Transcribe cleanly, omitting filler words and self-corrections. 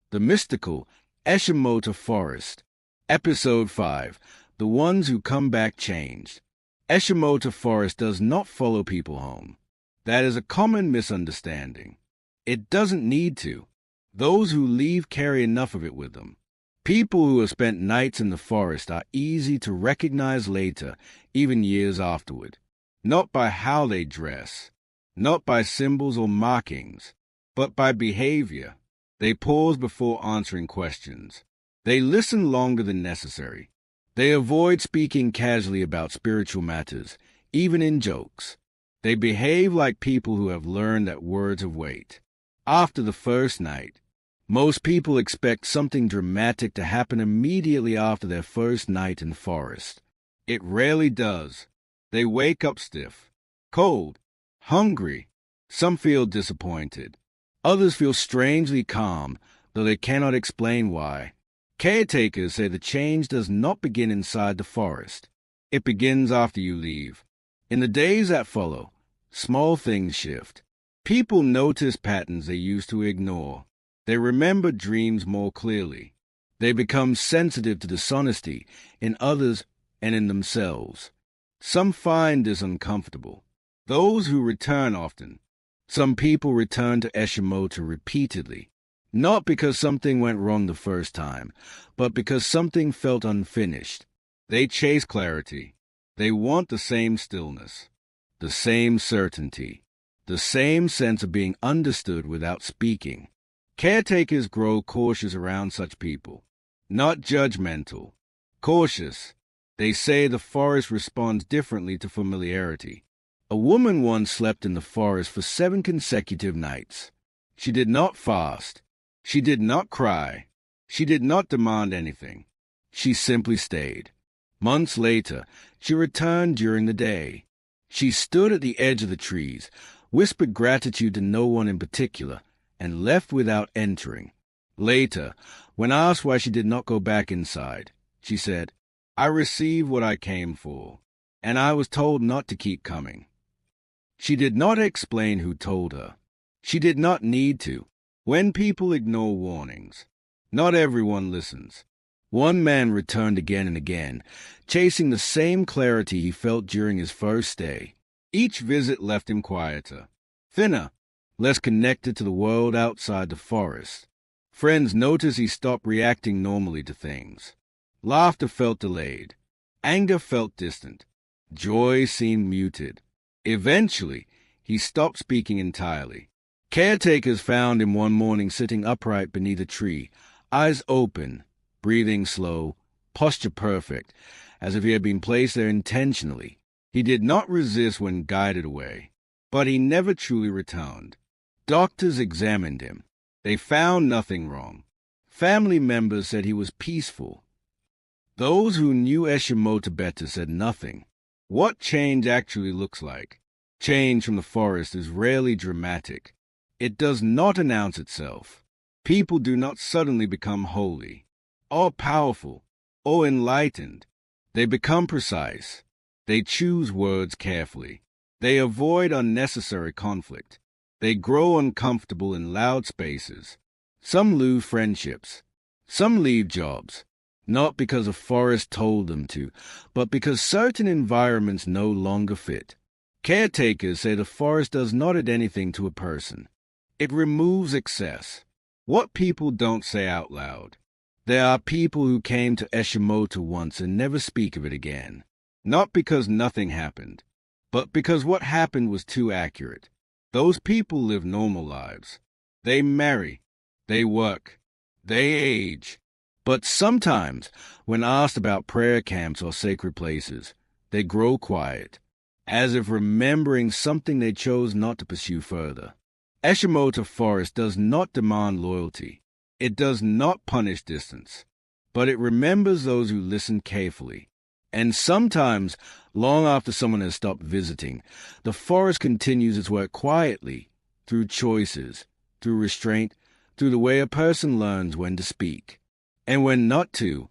the mystical Achimota Forest. Episode 5, The Ones Who Come Back Changed. Achimota Forest does not follow people home. That is a common misunderstanding. It doesn't need to. Those who leave carry enough of it with them. People who have spent nights in the forest are easy to recognize later, even years afterward. Not by how they dress, not by symbols or markings, but by behavior. They pause before answering questions. They listen longer than necessary. They avoid speaking casually about spiritual matters, even in jokes. They behave like people who have learned that words have weight. After the first night, most people expect something dramatic to happen immediately after their first night in the forest. It rarely does. They wake up stiff, cold, hungry. Some feel disappointed. Others feel strangely calm, though they cannot explain why. Caretakers say the change does not begin inside the forest. It begins after you leave. In the days that follow, small things shift. People notice patterns they used to ignore. They remember dreams more clearly. They become sensitive to dishonesty in others and in themselves. Some find this uncomfortable. Those who return often. Some people return to Achimota repeatedly, not because something went wrong the first time, but because something felt unfinished. They chase clarity. They want the same stillness, the same certainty, the same sense of being understood without speaking. Caretakers grow cautious around such people, not judgmental, cautious. They say the forest responds differently to familiarity. A woman once slept in the forest for 7 consecutive nights. She did not fast. She did not cry. She did not demand anything. She simply stayed. Months later, she returned during the day. She stood at the edge of the trees, whispered gratitude to no one in particular, and left without entering. Later, when asked why she did not go back inside, she said, "I received what I came for, and I was told not to keep coming." She did not explain who told her. She did not need to. When people ignore warnings, not everyone listens. One man returned again and again, chasing the same clarity he felt during his first stay. Each visit left him quieter, thinner, less connected to the world outside the forest. Friends noticed he stopped reacting normally to things. Laughter felt delayed. Anger felt distant. Joy seemed muted. Eventually, he stopped speaking entirely. Caretakers found him one morning sitting upright beneath a tree, eyes open, breathing slow, posture perfect, as if he had been placed there intentionally. He did not resist when guided away, but he never truly returned. Doctors examined him. They found nothing wrong. Family members said he was peaceful. Those who knew Achimota better said nothing. What change actually looks like? Change from the forest is rarely dramatic. It does not announce itself. People do not suddenly become holy, or powerful, or enlightened. They become precise. They choose words carefully. They avoid unnecessary conflict. They grow uncomfortable in loud spaces. Some lose friendships. Some leave jobs, not because a forest told them to, but because certain environments no longer fit. Caretakers say the forest does not add anything to a person. It removes excess. What people don't say out loud. There are people who came to Achimota once and never speak of it again. Not because nothing happened, but because what happened was too accurate. Those people live normal lives. They marry. They work. They age. But sometimes, when asked about prayer camps or sacred places, they grow quiet, as if remembering something they chose not to pursue further. Achimota Forest does not demand loyalty. It does not punish distance, but it remembers those who listen carefully. And sometimes, long after someone has stopped visiting, the forest continues its work quietly, through choices, through restraint, through the way a person learns when to speak, and when not to,